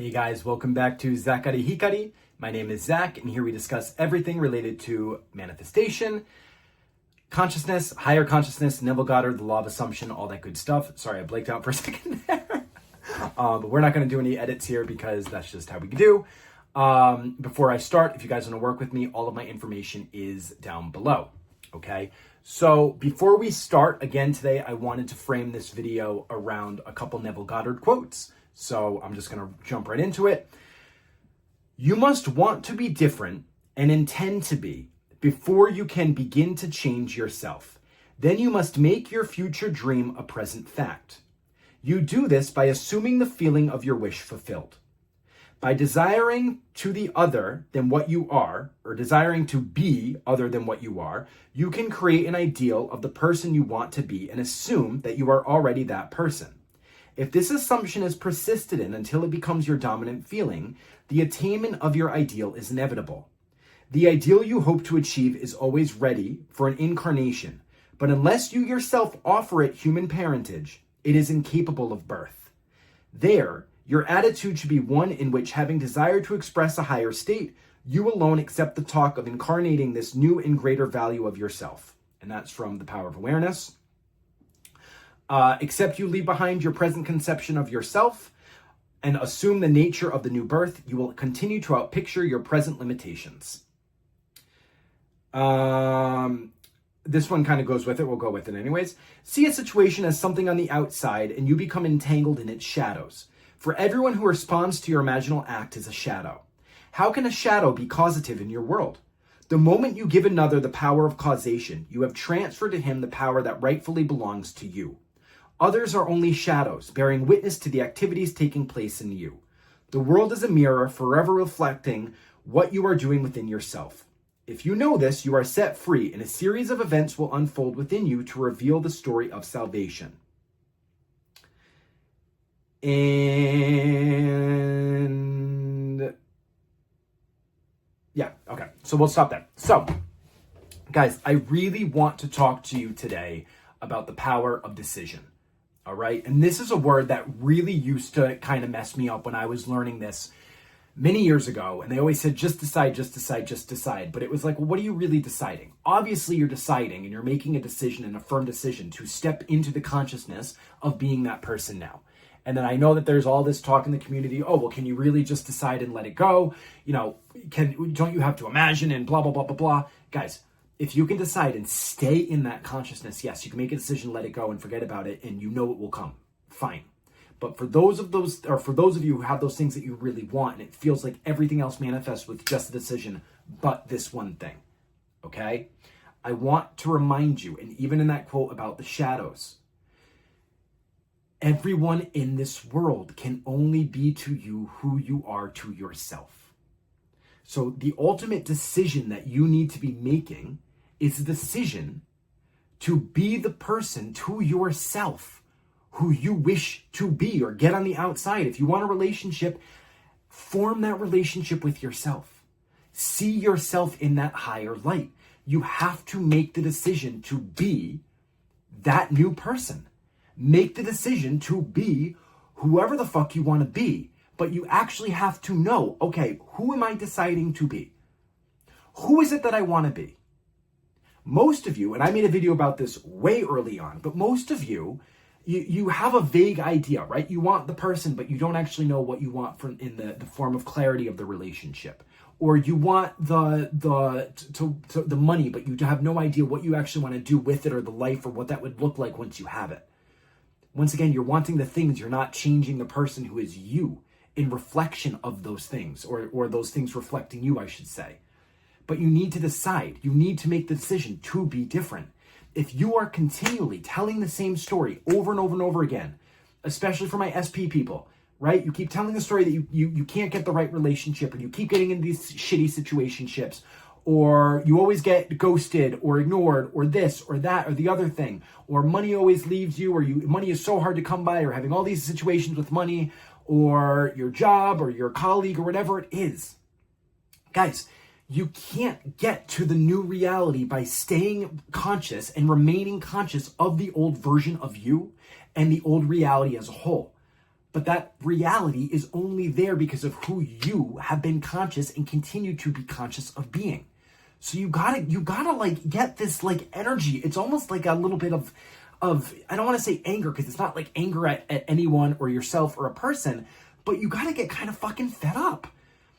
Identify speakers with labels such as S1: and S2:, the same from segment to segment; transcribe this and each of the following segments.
S1: Hey guys, welcome back to Zakari Hikari. My name is Zach, and here we discuss everything related to manifestation, consciousness, higher consciousness, Neville Goddard, the law of assumption, all that good stuff. Sorry, I blanked out for a second there. But we're not going to do any edits here because that's just how we do. Before I start, if you guys want to work with me, all of my information is down below. Okay, so before we start, again today, I wanted to frame this video around a couple Neville Goddard quotes. So I'm just going to jump right into it. You must want to be different and intend to be before you can begin to change yourself. Then you must make your future dream a present fact. You do this by assuming the feeling of your wish fulfilled. By desiring to the other than what you are, or desiring to be other than what you are, you can create an ideal of the person you want to be and assume that you are already that person. If this assumption is persisted in until it becomes your dominant feeling, the attainment of your ideal is inevitable. The ideal you hope to achieve is always ready for an incarnation, but unless you yourself offer it human parentage, it is incapable of birth. There, your attitude should be one in which, having desired to express a higher state, you alone accept the talk of incarnating this new and greater value of yourself. And that's from The Power of Awareness. Except you leave behind your present conception of yourself and assume the nature of the new birth, you will continue to outpicture your present limitations. This one kind of goes with it. We'll go with it anyways. See a situation as something on the outside and you become entangled in its shadows. For everyone who responds to your imaginal act is a shadow. How can a shadow be causative in your world? The moment you give another the power of causation, you have transferred to him the power that rightfully belongs to you. Others are only shadows, bearing witness to the activities taking place in you. The world is a mirror, forever reflecting what you are doing within yourself. If you know this, you are set free, and a series of events will unfold within you to reveal the story of salvation. And yeah, okay, so we'll stop there. So, guys, I really want to talk to you today about the power of decision. All right. And this is a word that really used to kind of mess me up when I was learning this many years ago. And they always said, just decide, just decide, just decide. But it was like, well, what are you really deciding? Obviously, you're deciding and you're making a decision, and a firm decision to step into the consciousness of being that person now. And then I know that there's all this talk in the community. Oh, well, can you really just decide and let it go? You know, don't you have to imagine and blah, blah, blah, blah, blah. Guys, if you can decide and stay in that consciousness, yes, you can make a decision, let it go and forget about it, and you know it will come. Fine. But for those of you who have those things that you really want, and it feels like everything else manifests with just a decision, but this one thing, okay? I want to remind you, and even in that quote about the shadows, everyone in this world can only be to you who you are to yourself. So the ultimate decision that you need to be making is a decision to be the person to yourself who you wish to be, or get on the outside. If you want a relationship, form that relationship with yourself. See yourself in that higher light. You have to make the decision to be that new person. Make the decision to be whoever the fuck you want to be. But you actually have to know, okay, who am I deciding to be? Who is it that I want to be? Most of you, and I made a video about this way early on, but most of you have a vague idea, right? You want the person, but you don't actually know what you want in the form of clarity of the relationship. Or you want the money, but you have no idea what you actually want to do with it, or the life, or what that would look like once you have it. Once again, you're wanting the things, you're not changing the person who is you in reflection of those things, or those things reflecting you, I should say. But you need to decide. You need to make the decision to be different. If you are continually telling the same story over and over and over again, especially for my SP people, right? You keep telling the story that you can't get the right relationship, or you keep getting into these shitty situationships, or you always get ghosted or ignored, or this or that or the other thing, or money always leaves you, or money is so hard to come by, or having all these situations with money, or your job or your colleague, or whatever it is. Guys, you can't get to the new reality by staying conscious and remaining conscious of the old version of you and the old reality as a whole. But that reality is only there because of who you have been conscious and continue to be conscious of being. So you gotta like get this like energy. It's almost like a little bit of I don't want to say anger, because it's not like anger at anyone or yourself or a person, but you gotta get kind of fucking fed up.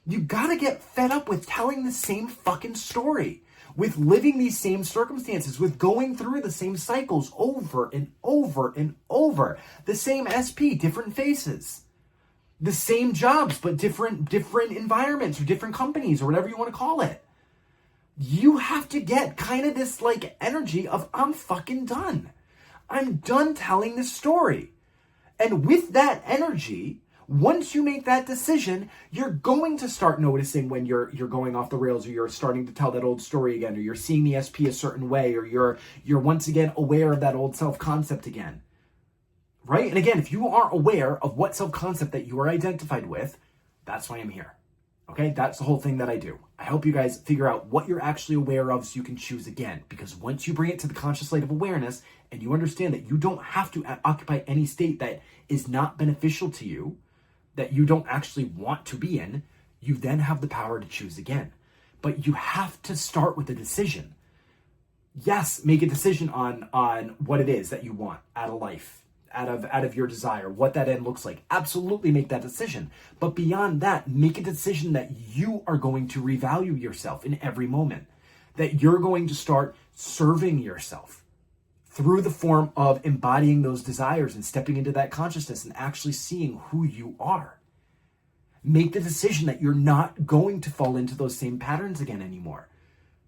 S1: You gotta get fed up with telling the same fucking story, with living these same circumstances, with going through the same cycles over and over and over. The same SP, different faces. The same jobs, but different environments or different companies or whatever you want to call it. You have to get kind of this like energy of, I'm fucking done. I'm done telling this story. And with that energy, once you make that decision, you're going to start noticing when you're going off the rails, or you're starting to tell that old story again, or you're seeing the SP a certain way, or you're once again aware of that old self-concept again. Right? And again, if you are aware of what self-concept that you are identified with, that's why I'm here. Okay? That's the whole thing that I do. I help you guys figure out what you're actually aware of so you can choose again. Because once you bring it to the conscious light of awareness and you understand that you don't have to occupy any state that is not beneficial to you, that you don't actually want to be in, you then have the power to choose again. But you have to start with a decision. Yes, make a decision on what it is that you want out of life, out of your desire, what that end looks like. Absolutely make that decision. But beyond that, make a decision that you are going to revalue yourself in every moment, that you're going to start serving yourself through the form of embodying those desires and stepping into that consciousness and actually seeing who you are. Make the decision that you're not going to fall into those same patterns again anymore.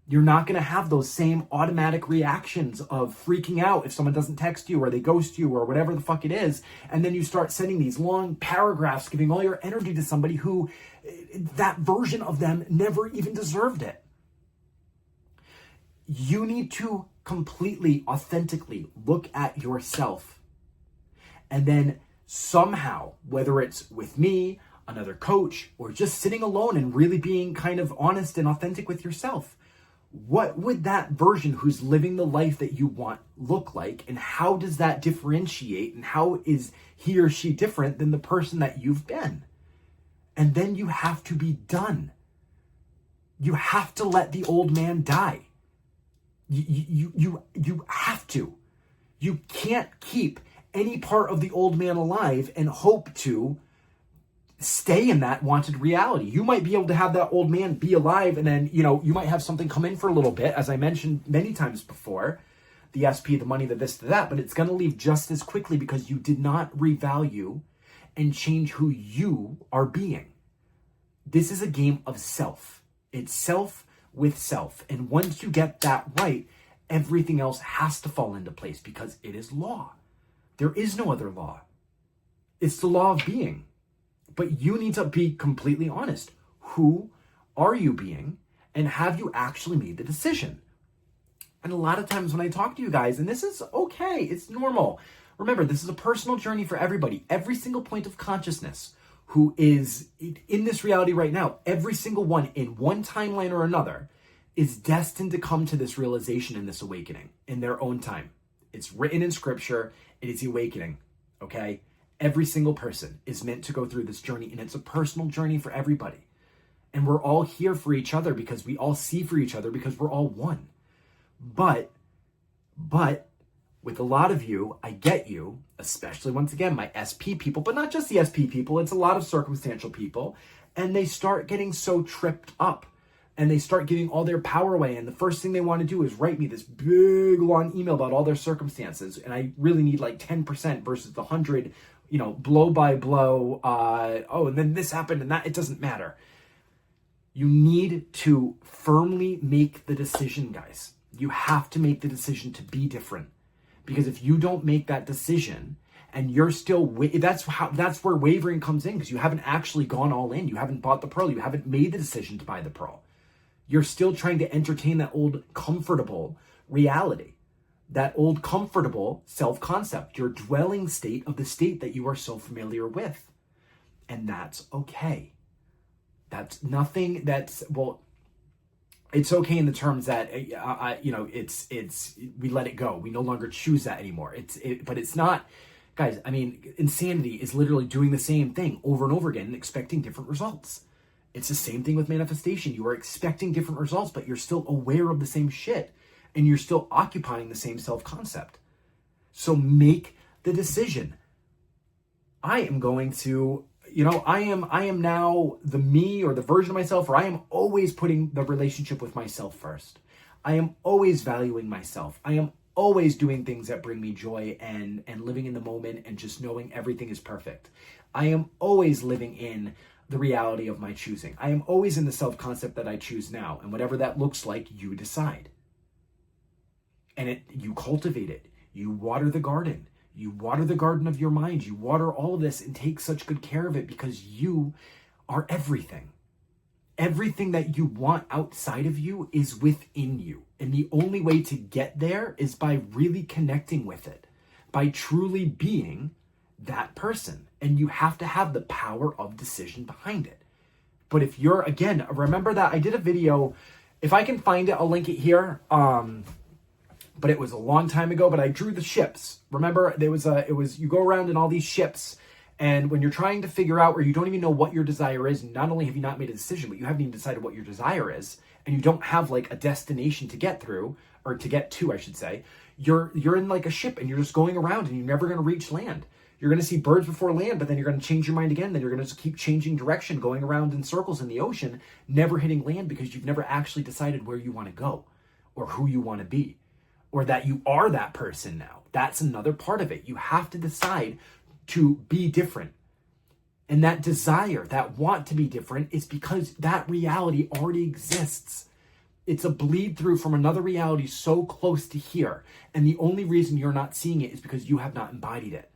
S1: You're not going to have those same automatic reactions of freaking out if someone doesn't text you or they ghost you or whatever the fuck it is. And then you start sending these long paragraphs, giving all your energy to somebody who, that version of them never even deserved it. You need to completely, authentically look at yourself. And then somehow, whether it's with me, another coach, or just sitting alone and really being kind of honest and authentic with yourself, what would that version who's living the life that you want look like? And how does that differentiate? And how is he or she different than the person that you've been? And then you have to be done. You have to let the old man die. You have to. You can't keep any part of the old man alive and hope to stay in that wanted reality. You might be able to have that old man be alive, and then, you might have something come in for a little bit, as I mentioned many times before, the SP, the money, the this, the that, but it's going to leave just as quickly because you did not revalue and change who you are being. This is a game of self. It's self with self. And once you get that right, everything else has to fall into place because it is law. There is no other law. It's the law of being. But you need to be completely honest. Who are you being? And have you actually made the decision? And a lot of times when I talk to you guys, and this is okay, it's normal. Remember, this is a personal journey for everybody. Every single point of consciousness who is in this reality right now, every single one in one timeline or another is destined to come to this realization and this awakening in their own time. It's written in scripture. It is the awakening, okay? Every single person is meant to go through this journey, and it's a personal journey for everybody. And we're all here for each other because we all see for each other because we're all one. But with a lot of you, I get you, especially once again, my SP people, but not just the SP people, it's a lot of circumstantial people, and they start getting so tripped up and they start giving all their power away. And the first thing they want to do is write me this big long email about all their circumstances. And I really need like 10% versus the 100, blow by blow. And then this happened and that, it doesn't matter. You need to firmly make the decision, guys. You have to make the decision to be different. Because if you don't make that decision and you're still, that's where wavering comes in, because you haven't actually gone all in. You haven't bought the pearl. You haven't made the decision to buy the pearl. You're still trying to entertain that old comfortable reality, that old comfortable self-concept, your dwelling state of the state that you are so familiar with. And that's okay. That's nothing that's, it's okay in the terms that, it's we let it go. We no longer choose that anymore. But it's not, Guys, I mean, insanity is literally doing the same thing over and over again and expecting different results. It's the same thing with manifestation. You are expecting different results, but you're still aware of the same shit and you're still occupying the same self-concept. So make the decision. I am going to, I am now the me or the version of myself, or I am always putting the relationship with myself first. I am always valuing myself. I am always doing things that bring me joy and living in the moment and just knowing everything is perfect. I am always living in the reality of my choosing. I am always in the self-concept that I choose now. And whatever that looks like, you decide. And you cultivate it. You water the garden. You water the garden of your mind. You water all of this and take such good care of it because you are everything. Everything that you want outside of you is within you. And the only way to get there is by really connecting with it, by truly being that person. And you have to have the power of decision behind it. But if you're, again, remember that I did a video, if I can find it, I'll link it here. But it was a long time ago, but I drew the ships. Remember, it was you go around in all these ships, and when you're trying to figure out where you don't even know what your desire is, not only have you not made a decision, but you haven't even decided what your desire is, and you don't have like a destination to get through, or to get to, I should say, you're in like a ship and you're just going around and you're never going to reach land. You're going to see birds before land, but then you're going to change your mind again. Then you're going to just keep changing direction, going around in circles in the ocean, never hitting land because you've never actually decided where you want to go or who you want to be. Or that you are that person now. That's another part of it. You have to decide to be different. And that desire, that want to be different, is because that reality already exists. It's a bleed through from another reality so close to here. And the only reason you're not seeing it is because you have not embodied it.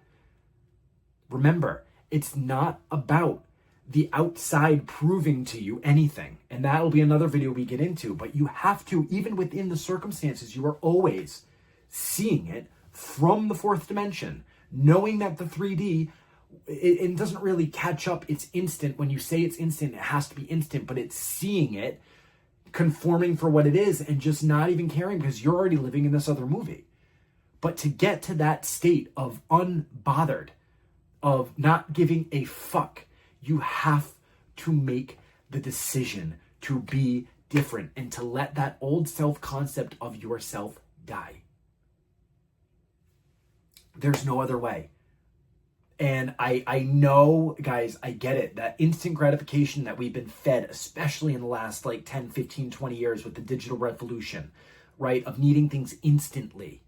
S1: Remember, it's not about the outside proving to you anything. And that'll be another video we get into. But you have to, even within the circumstances, you are always seeing it from the fourth dimension, knowing that the 3D, it doesn't really catch up. It's instant. When you say it's instant, it has to be instant, but it's seeing it, conforming for what it is, and just not even caring because you're already living in this other movie. But to get to that state of unbothered, of not giving a fuck, you have to make the decision to be different and to let that old self-concept of yourself die. There's no other way. And I know, guys, I get it. That instant gratification that we've been fed, especially in the last 10, 15, 20 years with the digital revolution, right? Of needing things instantly.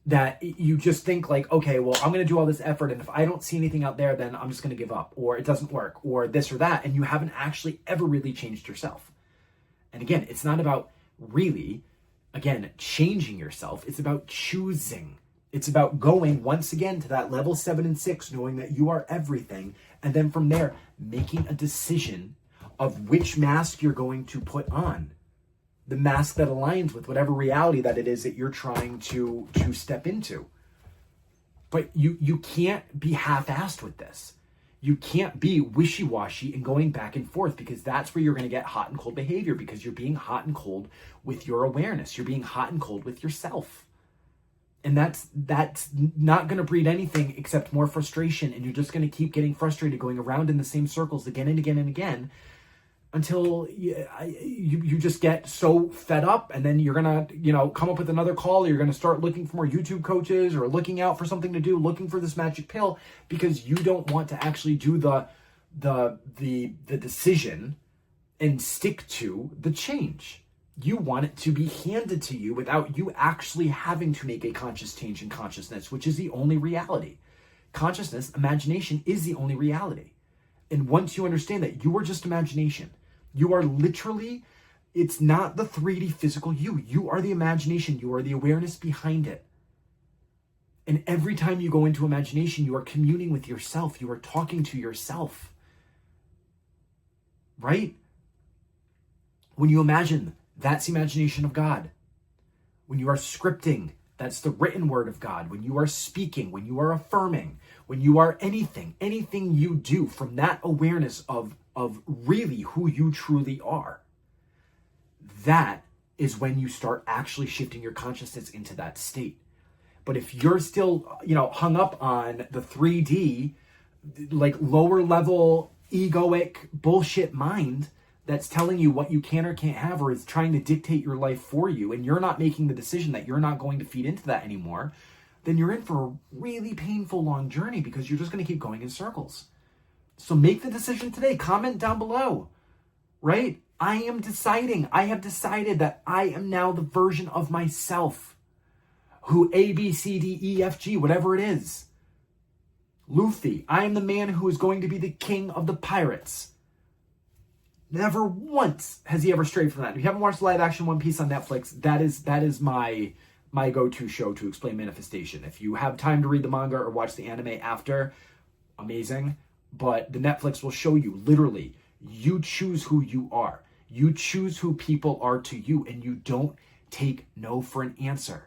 S1: That you just think okay, well, I'm going to do all this effort, and if I don't see anything out there, then I'm just going to give up, or it doesn't work, or this or that, and you haven't actually ever really changed yourself. And again, it's not about really, again, changing yourself. It's about choosing. It's about going once again to that level 7 and 6, knowing that you are everything, and then from there, making a decision of which mask you're going to put on. The mask that aligns with whatever reality that it is that you're trying to step into. But you can't be half-assed with this. You can't be wishy-washy and going back and forth, because that's where you're going to get hot and cold behavior, because you're being hot and cold with your awareness. You're being hot and cold with yourself. And that's not going to breed anything except more frustration, and you're just going to keep getting frustrated, going around in the same circles again and again and again, until you just get so fed up, and then you're going to, come up with another call, or you're going to start looking for more YouTube coaches, or looking out for something to do, looking for this magic pill, because you don't want to actually do the decision and stick to the change. You want it to be handed to you without you actually having to make a conscious change in consciousness, which is the only reality. Consciousness, imagination, is the only reality. And once you understand that you are just imagination, you are literally, it's not the 3D physical you. You are the imagination. You are the awareness behind it. And every time you go into imagination, you are communing with yourself. You are talking to yourself. Right? When you imagine, that's the imagination of God. When you are scripting, that's the written word of God. When you are speaking, when you are affirming, when you are anything you do from that awareness of really who you truly are, that is when you start actually shifting your consciousness into that state. But if you're still, hung up on the 3D, like lower level egoic bullshit mind that's telling you what you can or can't have, or is trying to dictate your life for you, and you're not making the decision that you're not going to feed into that anymore, then you're in for a really painful long journey, because you're just going to keep going in circles. So make the decision today. Comment down below, right? I have decided that I am now the version of myself who A, B, C, D, E, F, G, whatever it is. Luffy, I am the man who is going to be the king of the pirates. Never once has he ever strayed from that. If you haven't watched live action One Piece on Netflix, that is my go-to show to explain manifestation. If you have time to read the manga or watch the anime after, amazing. But the Netflix will show you, literally, you choose who you are. You choose who people are to you, and you don't take no for an answer.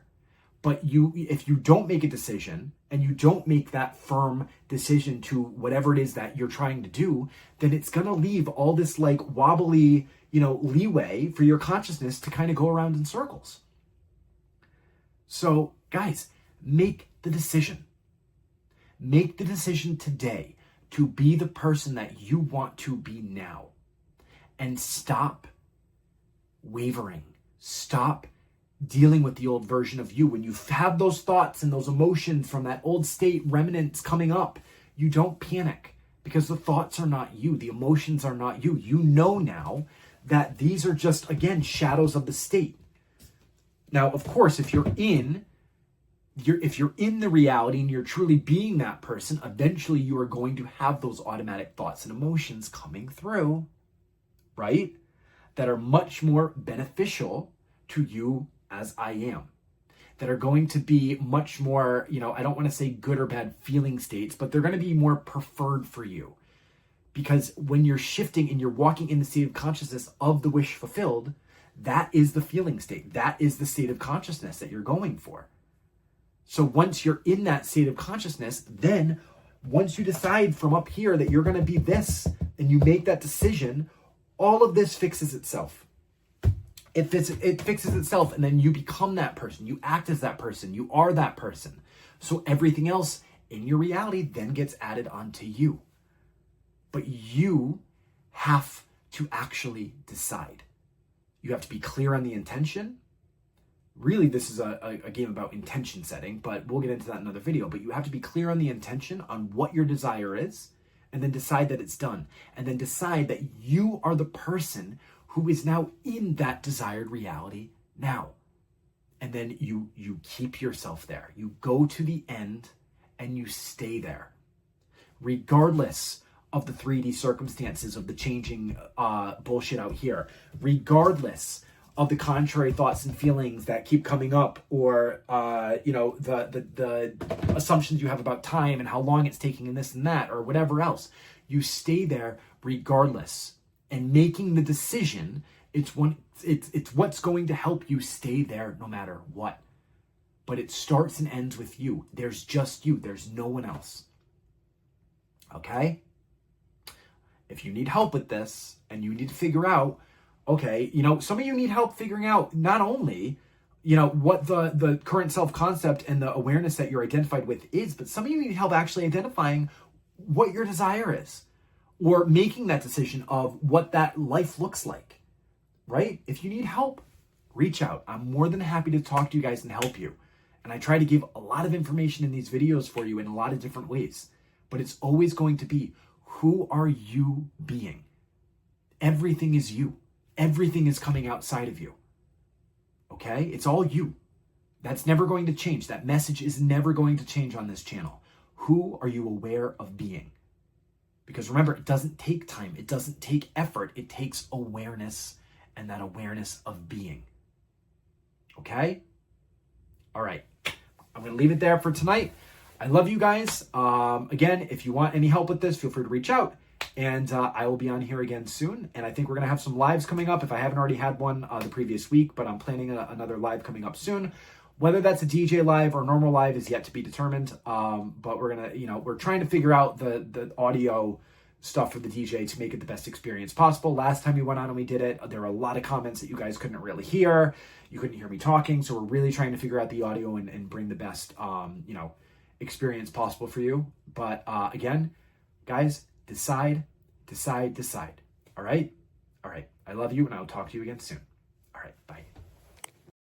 S1: But if you don't make a decision, and you don't make that firm decision to whatever it is that you're trying to do, then it's going to leave all this like wobbly, leeway for your consciousness to kind of go around in circles. So guys, make the decision. Make the decision today to be the person that you want to be now. And stop wavering. Stop dealing with the old version of you. When you have those thoughts and those emotions from that old state remnants coming up, you don't panic, because the thoughts are not you. The emotions are not you. You know now that these are just, again, shadows of the state. Now, of course, if you're in the reality and you're truly being that person, eventually you are going to have those automatic thoughts and emotions coming through, right? That are much more beneficial to you as I am. That are going to be much more, I don't want to say good or bad feeling states, but they're going to be more preferred for you. Because when you're shifting and you're walking in the state of consciousness of the wish fulfilled, that is the feeling state. That is the state of consciousness that you're going for. So once you're in that state of consciousness, then once you decide from up here that you're going to be this, and you make that decision, all of this fixes itself. It fixes itself, and then you become that person. You act as that person. You are that person. So everything else in your reality then gets added onto you. But you have to actually decide. You have to be clear on the intention. Really, this is a game about intention setting, but we'll get into that in another video. But you have to be clear on the intention, on what your desire is, and then decide that it's done. And then decide that you are the person who is now in that desired reality now. And then you keep yourself there. You go to the end and you stay there. Regardless of the 3D circumstances of the changing bullshit out here. Regardless of the contrary thoughts and feelings that keep coming up, or the assumptions you have about time and how long it's taking and this and that, or whatever else. You stay there regardless. And making the decision, it's what's going to help you stay there no matter what. But it starts and ends with you. There's just you. There's no one else. Okay? If you need help with this, and you need to figure out, okay, some of you need help figuring out not only, what the current self-concept and the awareness that you're identified with is, but some of you need help actually identifying what your desire is. Or making that decision of what that life looks like, right? If you need help, reach out. I'm more than happy to talk to you guys and help you. And I try to give a lot of information in these videos for you in a lot of different ways. But it's always going to be, who are you being? Everything is you. Everything is coming outside of you. Okay? It's all you. That's never going to change. That message is never going to change on this channel. Who are you aware of being? Because remember, it doesn't take time. It doesn't take effort. It takes awareness, and that awareness of being. Okay? All right. I'm going to leave it there for tonight. I love you guys. Again, if you want any help with this, feel free to reach out. And I will be on here again soon. And I think we're going to have some lives coming up, if I haven't already had one the previous week. But I'm planning another live coming up soon. Whether that's a DJ live or normal live is yet to be determined. But we're going to, we're trying to figure out the audio stuff for the DJ to make it the best experience possible. Last time we went on and we did it, there were a lot of comments that you guys couldn't really hear. You couldn't hear me talking. So we're really trying to figure out the audio and bring the best, experience possible for you. But again, guys, decide. All right? All right. I love you, and I'll talk to you again soon. All right. Bye.